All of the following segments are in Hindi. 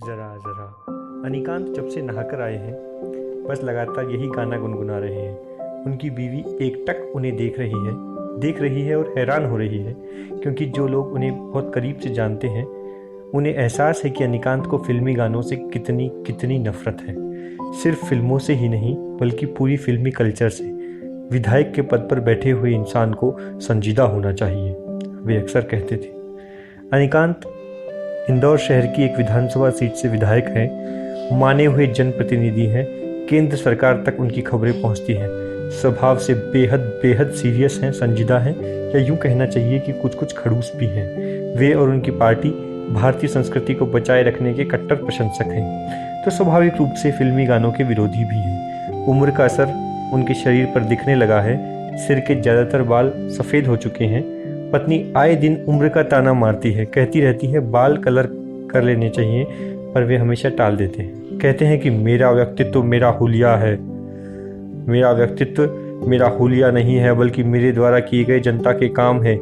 ज़रा ज़रा। अनिकांत जब से नहाकर आए हैं बस लगातार यही गाना गुनगुना रहे हैं। उनकी बीवी एकटक उन्हें देख रही है और हैरान हो रही है, क्योंकि जो लोग उन्हें बहुत करीब से जानते हैं उन्हें एहसास है कि अनिकांत को फिल्मी गानों से कितनी कितनी नफरत है। सिर्फ फिल्मों से ही नहीं बल्कि पूरी फिल्मी कल्चर से। विधायक के पद पर बैठे हुए इंसान को संजीदा होना चाहिए, वे अक्सर कहते थे। अनिकांत इंदौर शहर की एक विधानसभा सीट से विधायक हैं, माने हुए जनप्रतिनिधि हैं। केंद्र सरकार तक उनकी खबरें पहुंचती हैं। स्वभाव से बेहद बेहद सीरियस हैं, संजीदा हैं, या यूं कहना चाहिए कि कुछ कुछ खड़ूस भी हैं। वे और उनकी पार्टी भारतीय संस्कृति को बचाए रखने के कट्टर प्रशंसक हैं, तो स्वाभाविक रूप से फिल्मी गानों के विरोधी भी हैं। उम्र का असर उनके शरीर पर दिखने लगा है। सिर के ज़्यादातर बाल सफ़ेद हो चुके हैं। पत्नी आए दिन उम्र का ताना मारती है, कहती रहती है बाल कलर कर लेने चाहिए, पर वे हमेशा टाल देते हैं। कहते हैं कि मेरा व्यक्तित्व मेरा हुलिया है। मेरा व्यक्तित्व मेरा हुलिया नहीं है, बल्कि मेरे द्वारा किए गए जनता के काम है।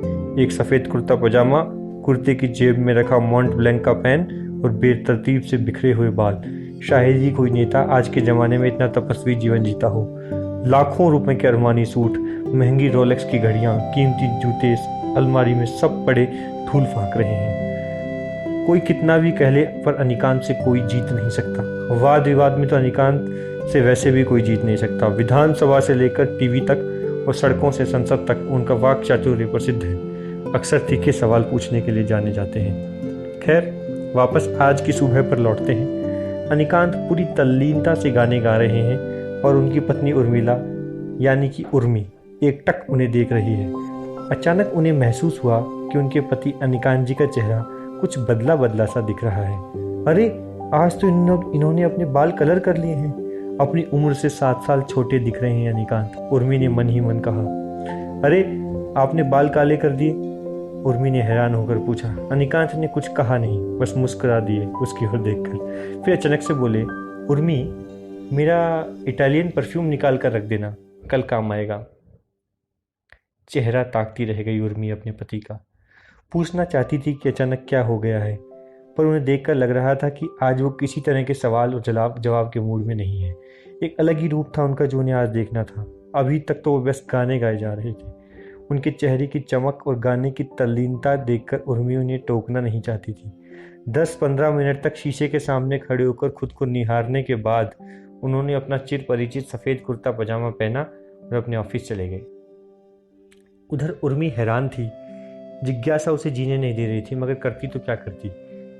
एक सफ़ेद कुर्ता पजामा, कुर्ते की जेब में रखा मॉन्ट ब्लैंक का पेन और बेतरतीब से बिखरे हुए बाल। शायद ही कोई नेता आज के ज़माने में इतना तपस्वी जीवन जीता हो। लाखों रुपए के अरमानी सूट, महंगी रोलेक्स की घड़ियाँ, कीमती जूते अलमारी में सब पड़े धूल फाँक रहे हैं। कोई कितना भी कह ले, पर अनिकांत से कोई जीत नहीं सकता। वाद विवाद में तो अनिकांत से वैसे भी कोई जीत नहीं सकता। विधानसभा से लेकर टीवी तक और सड़कों से संसद तक उनका वाक चातुर्य प्रसिद्ध है। अक्सर तीखे सवाल पूछने के लिए जाने जाते हैं। खैर, वापस आज की सुबह पर लौटते हैं। अनिकांत पूरी तल्लीनता से गाने गा रहे हैं और उनकी पत्नी उर्मिला, यानी कि उर्मी, एकटक उन्हें देख रही है। अचानक उन्हें महसूस हुआ कि उनके पति अनिकांत जी का चेहरा कुछ बदला बदला सा दिख रहा है। अरे, आज तो इन्होंने अपने बाल कलर कर लिए हैं। अपनी उम्र से 7 साल छोटे दिख रहे हैं अनिकांत, उर्मी ने मन ही मन कहा। अरे, आपने बाल काले कर दिए? उर्मी ने हैरान होकर पूछा। अनिकांत ने कुछ कहा नहीं, बस मुस्कुरा दिए उसकी ओर देखकर। फिर अचानक से बोले, उर्मी, मेरा इटालियन परफ्यूम निकाल कर रख देना, कल काम आएगा। चेहरा ताकती रह गई उर्मी अपने पति का। पूछना चाहती थी कि अचानक क्या हो गया है, पर उन्हें देखकर लग रहा था कि आज वो किसी तरह के सवाल और जवाब के मूड में नहीं है। एक अलग ही रूप था उनका जो उन्हें आज देखना था। अभी तक तो वो बस गाने गाए जा रहे थे। उनके चेहरे की चमक और गाने की तल्लीनता देखकर उर्मी उन्हें टोकना नहीं चाहती थी। 10-15 मिनट तक शीशे के सामने खड़े होकर खुद को निहारने के बाद उन्होंने अपना चिर परिचित सफ़ेद कुर्ता पजामा पहना और अपने ऑफिस चले गए। उधर उर्मी हैरान थी। जिज्ञासा उसे जीने नहीं दे रही थी, मगर करती तो क्या करती।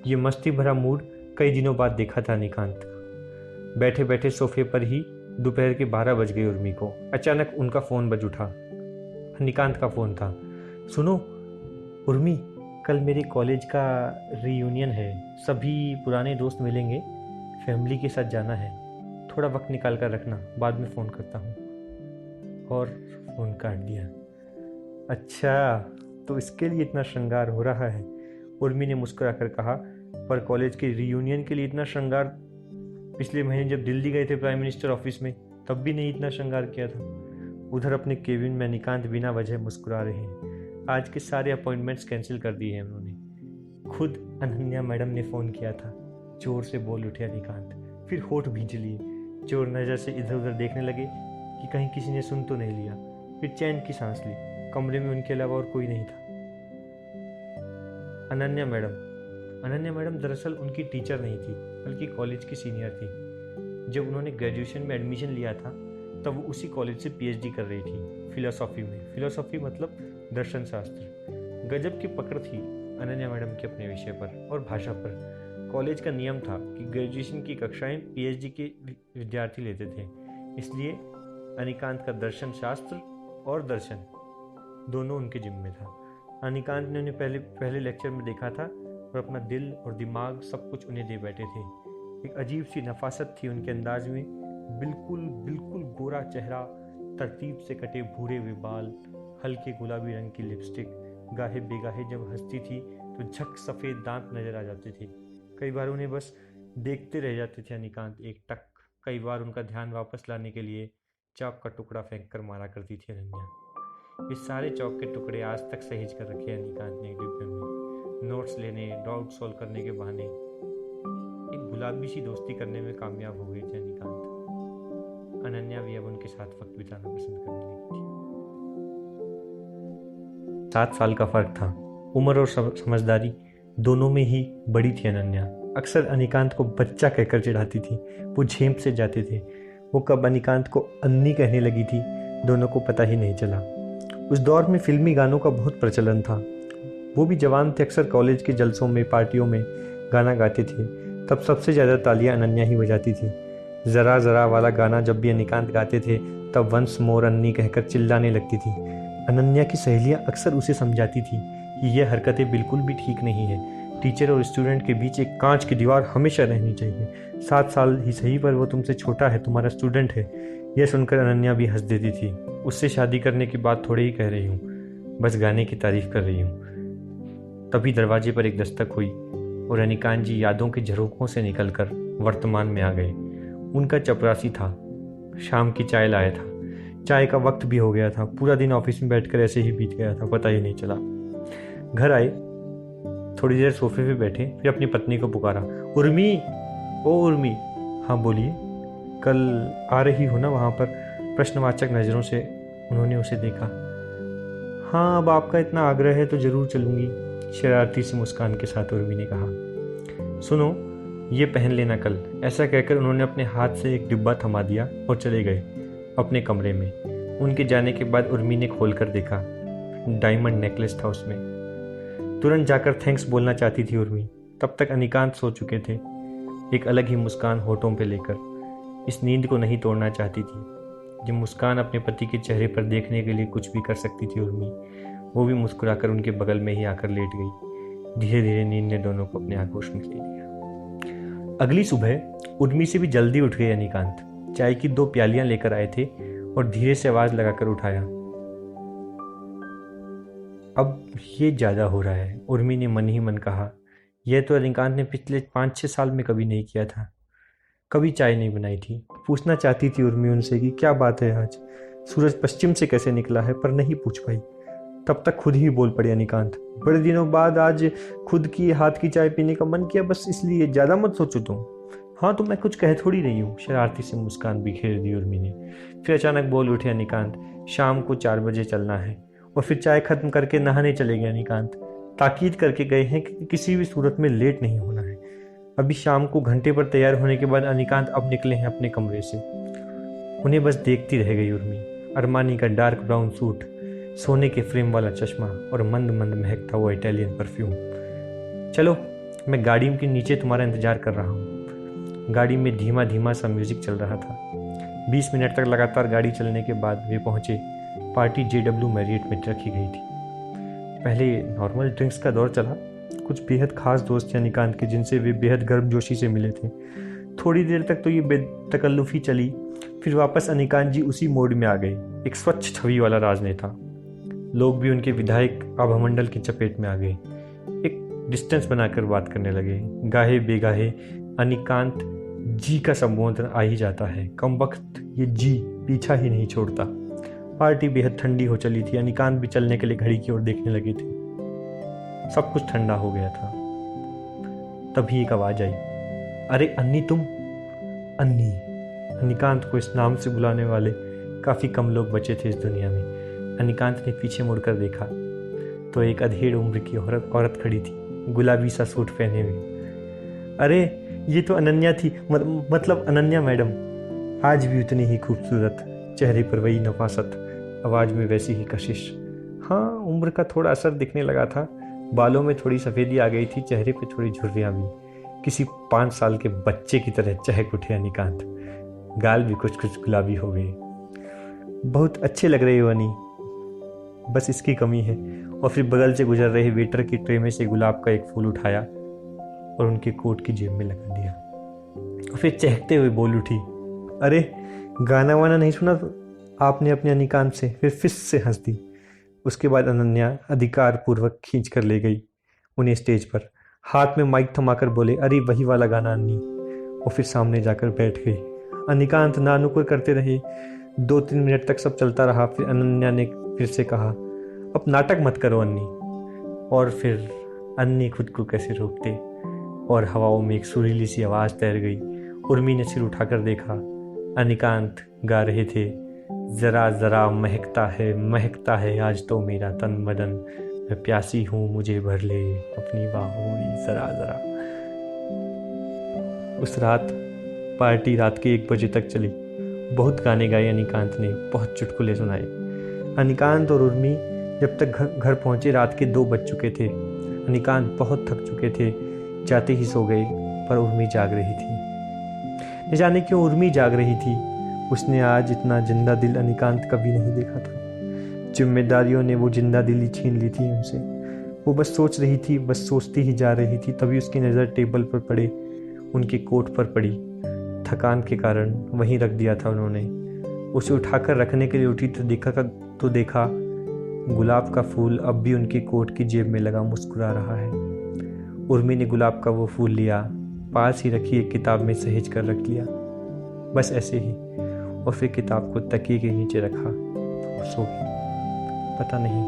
ये मस्ती भरा मूड कई दिनों बाद देखा था निकांत का। बैठे बैठे सोफे पर ही दोपहर के 12 बज गए उर्मी को। अचानक उनका फ़ोन बज उठा। निकांत का फ़ोन था। सुनो उर्मी, कल मेरे कॉलेज का रीयूनियन है, सभी पुराने दोस्त मिलेंगे, फैमिली के साथ जाना है, थोड़ा वक्त निकाल कर रखना, बाद में फ़ोन करता हूँ। और फ़ोन काट दिया। अच्छा, तो इसके लिए इतना श्रृंगार हो रहा है, उर्मी ने मुस्कुरा कर कहा। पर कॉलेज के रीयूनियन के लिए इतना श्रृंगार पिछले महीने जब दिल्ली गए थे प्राइम मिनिस्टर ऑफिस में, तब भी नहीं इतना श्रृंगार किया था। उधर अपने केबिन में निकांत बिना वजह मुस्कुरा रहे हैं। आज के सारे अपॉइंटमेंट्स कैंसिल कर दिए हैं उन्होंने। खुद अनन्या मैडम ने फ़ोन किया था, जोर से बोल उठे निकांत। फिर होठ भींच लिए, चोर नज़र से इधर उधर देखने लगे कि कहीं किसी ने सुन तो नहीं लिया। फिर चैन की सांस ली। कमरे में उनके अलावा और कोई नहीं था। अनन्या मैडम दरअसल उनकी टीचर नहीं थी, बल्कि कॉलेज की सीनियर थी। जब उन्होंने ग्रेजुएशन में एडमिशन लिया था तब वो उसी कॉलेज से पीएचडी कर रही थी, फिलोसॉफी में। फिलोसॉफी मतलब दर्शन शास्त्र। गजब की पकड़ थी अनन्या मैडम के अपने विषय पर और भाषा पर। कॉलेज का नियम था कि ग्रेजुएशन की कक्षाएं पीएचडी के विद्यार्थी लेते थे, इसलिए अनिकांत का दर्शन शास्त्र और दर्शन दोनों उनके जिम्मे था। अनिकांत ने उन्हें पहले लेक्चर में देखा था और अपना दिल और दिमाग सब कुछ उन्हें दे बैठे थे। एक अजीब सी नफासत थी उनके अंदाज में। बिल्कुल बिल्कुल गोरा चेहरा, तरतीब से कटे भूरे हुए बाल, हल्के गुलाबी रंग की लिपस्टिक। गाहे बेगाहे जब हंसती थी तो झक सफ़ेद दांत नजर आ जाते थे। कई बार उन्हें बस देखते रह जाते थे अनिकांत एकटक। कई बार उनका ध्यान वापस लाने के लिए चौक का टुकड़ा फेंक कर मारा करती थी अनन्या। ये सारे चौक के टुकड़े आज तक सहेज कर रखे हैं निकांत ने एक डिब्बे में, नोट्स लेने, डाउट सॉल्व करने के बहाने। एक गुलाबी सी दोस्ती करने में कामयाब हो गई थी अनिकांत। अनन्या भी अब उनके साथ वक्त बिताना पसंद करने लगी थी। 7 साल का फर्क था। उम्र और समझदारी दोनों में ही बड़ी थी अनन्या। अक्सर अनिकांत को बच्चा कहकर चिढ़ाती थी। वो झेप से जाते थे। वो कब अनिकांत को अन्नी कहने लगी थी, दोनों को पता ही नहीं चला। उस दौर में फिल्मी गानों का बहुत प्रचलन था। वो भी जवान थे। अक्सर कॉलेज के जलसों में, पार्टियों में गाना गाते थे। तब सबसे ज़्यादा तालियां अनन्या ही बजाती थी। ज़रा ज़रा वाला गाना जब भी अनिकांत गाते थे तब वंस मोर अन्नी कहकर चिल्लाने लगती थी। अनन्या की सहेलियां अक्सर उसे समझाती थी कि यह हरकतें बिल्कुल भी ठीक नहीं है। टीचर और स्टूडेंट के बीच एक कांच की दीवार हमेशा रहनी चाहिए। 7 साल ही सही पर वो तुमसे छोटा है, तुम्हारा स्टूडेंट है। यह सुनकर अनन्या भी हंस देती थी। उससे शादी करने की बात थोड़े ही कह रही हूँ, बस गाने की तारीफ कर रही हूँ। तभी दरवाजे पर एक दस्तक हुई और अनिकांत जी यादों के झरोखों से निकलकर वर्तमान में आ गए। उनका चपरासी था। शाम की चाय लाया था। चाय का वक्त भी हो गया था। पूरा दिन ऑफिस में बैठकर ऐसे ही बीत गया था, पता ही नहीं चला। घर आए, थोड़ी देर सोफे पे बैठे, फिर अपनी पत्नी को पुकारा, उर्मी, ओ उर्मी। हाँ बोलिए। कल आ रही हो ना वहाँ पर? प्रश्नवाचक नज़रों से उन्होंने उसे देखा। हाँ, अब आपका इतना आग्रह है तो ज़रूर चलूँगी, शरारती सी मुस्कान के साथ उर्मी ने कहा। सुनो, ये पहन लेना कल। ऐसा कहकर उन्होंने अपने हाथ से एक डिब्बा थमा दिया और चले गए अपने कमरे में। उनके जाने के बाद उर्मी ने खोलकर देखा। डायमंड नेकलेस था उसमें। तुरंत जाकर थैंक्स बोलना चाहती थी उर्मी। तब तक अनिकांत सो चुके थे, एक अलग ही मुस्कान होठों पे लेकर। इस नींद को नहीं तोड़ना चाहती थी। जब मुस्कान अपने पति के चेहरे पर देखने के लिए कुछ भी कर सकती थी उर्मी, वो भी मुस्कुराकर उनके बगल में ही आकर लेट गई। धीरे धीरे नींद ने दोनों को अपने आगोश में ले लिया। अगली सुबह उर्मी से भी जल्दी उठ गए अनिकांत। चाय की 2 प्यालियां लेकर आए थे और धीरे से आवाज लगाकर उठाया। अब ये ज्यादा हो रहा है, उर्मी ने मन ही मन कहा। यह तो अनिकांत ने पिछले 5-6 साल में कभी नहीं किया था। कभी चाय नहीं बनाई थी। पूछना चाहती थी उर्मी उनसे कि क्या बात है आज, सूरज पश्चिम से कैसे निकला है, पर नहीं पूछ पाई। तब तक खुद ही बोल पड़े अनिकांत। बड़े दिनों बाद आज खुद की हाथ की चाय पीने का मन किया, बस इसलिए। ज़्यादा मत सोचो तुम। हाँ, तो मैं कुछ कह थोड़ी रही हूँ, शरारती से मुस्कान बिखेर दी उर्मी ने। फिर अचानक बोल उठे अनिकांत, शाम को 4 बजे चलना है। और फिर चाय खत्म करके नहाने चले गए अनिकांत। ताकीद करके गए हैं कि किसी भी सूरत में लेट नहीं होना है। अभी शाम को घंटे पर तैयार होने के बाद अनिकांत अब निकले हैं अपने कमरे से। उन्हें बस देखती रह गई उर्मी। अरमानी का डार्क ब्राउन सूट, सोने के फ्रेम वाला चश्मा और मंद मंद महकता हुआ इटालियन परफ्यूम। चलो, मैं गाड़ी के नीचे तुम्हारा इंतजार कर रहा हूँ। गाड़ी में धीमा धीमा सा म्यूजिक चल रहा था। 20 मिनट तक लगातार गाड़ी चलने के बाद वे पहुंचे। पार्टी JW मैरियट में रखी गई थी। पहले नॉर्मल ड्रिंक्स का दौर चला। कुछ बेहद खास दोस्त थे अनिकांत के, जिनसे वे बेहद गर्मजोशी से मिले थे। थोड़ी देर तक तो ये बेतकल्लुफी चली। फिर वापस अनिकांत जी उसी मोड में आ गए, एक स्वच्छ छवि वाला राजनेता। लोग भी उनके विधायक आभामंडल की चपेट में आ गए। एक डिस्टेंस बनाकर बात करने लगे। गाहे बेगाहे अनिकांत जी का संबोधन आ ही जाता है। कम वक्त ये जी पीछा ही नहीं छोड़ता। पार्टी बेहद ठंडी हो चली थी। अनिकांत भी चलने के लिए घड़ी की ओर देखने लगे थे। सब कुछ ठंडा हो गया था। तभी एक आवाज आई, अरे अन्नी तुम। अन्नी। अनिकांत को इस नाम से बुलाने वाले काफी कम लोग बचे थे इस दुनिया में। अनिकांत ने पीछे मुड़कर देखा तो एक अधेड़ उम्र की औरत खड़ी थी, गुलाबी सा सूट पहने हुए। अरे ये तो अनन्या थी, मतलब अनन्या मैडम। आज भी उतनी ही खूबसूरत, चेहरे पर वही नफासत, आवाज में वैसी ही कशिश। हाँ, उम्र का थोड़ा असर दिखने लगा था। बालों में थोड़ी सफेदी आ गई थी, चेहरे पे थोड़ी झुर्रियां भी। किसी 5 साल के बच्चे की तरह चहक उठे अनिकांत। गाल भी कुछ कुछ गुलाबी हो गए। बहुत अच्छे लग रहे हो अनी, बस इसकी कमी है। और फिर बगल से गुजर रहे वेटर की ट्रे में से गुलाब का एक फूल उठाया और उनके कोट की जेब में लगा दिया। और फिर चहकते हुए बोल उठी, अरे गाना वाना नहीं सुना तो आपने अपने अनिकांत से? फिर फिस से हंस दी। उसके बाद अनन्या अधिकार पूर्वक खींच कर ले गई उन्हें स्टेज पर। हाथ में माइक थमाकर बोले, अरे वही वाला गाना अन्नी। और फिर सामने जाकर बैठ गई। अनिकांत नानुकुर करते रहे। 2-3 मिनट तक सब चलता रहा। फिर अनन्या ने फिर से कहा, अब नाटक मत करो अन्नी। और फिर अन्नी खुद को कैसे रोकते। और हवाओं में एक सुरीली सी आवाज़ तैर गई। उर्मी ने सिर उठाकर देखा। अनिकांत गा रहे थे, ज़रा ज़रा महकता है आज तो मेरा तन बदन, मैं प्यासी हूँ मुझे भर ले अपनी बाहों में ज़रा ज़रा। उस रात पार्टी रात के 1 बजे तक चली। बहुत गाने गाए अनिकांत ने, बहुत चुटकुले सुनाए। अनिकांत और उर्मी जब तक घर पहुंचे रात के 2 बज चुके थे। अनिकांत बहुत थक चुके थे, जाते ही सो गए, पर उर्मी जाग रही थी। न जाने क्यों उर्मी जाग रही थी। उसने आज इतना जिंदा दिल अनिकांत कभी नहीं देखा था। जिम्मेदारियों ने वो जिंदा दिली छीन ली थी उनसे। वो बस सोच रही थी, बस सोचती ही जा रही थी। तभी उसकी नज़र टेबल पर पड़े उनके कोट पर पड़ी। थकान के कारण वहीं रख दिया था उन्होंने। उसे उठाकर रखने के लिए उठी तो देखा गुलाब का फूल अब भी उनके कोट की जेब में लगा मुस्कुरा रहा है। उर्मी ने गुलाब का वो फूल लिया, पास ही रखी एक किताब में सहेज कर रख लिया, बस ऐसे ही, और फिर किताब को तकिए के नीचे रखा और सो गई। पता नहीं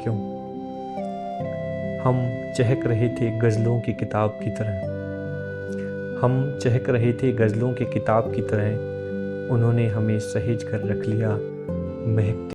क्यों। हम चहक रहे थे गज़लों की किताब की तरह। हम चहक रहे थे गज़लों की किताब की तरह। उन्होंने हमें सहेज कर रख लिया महकते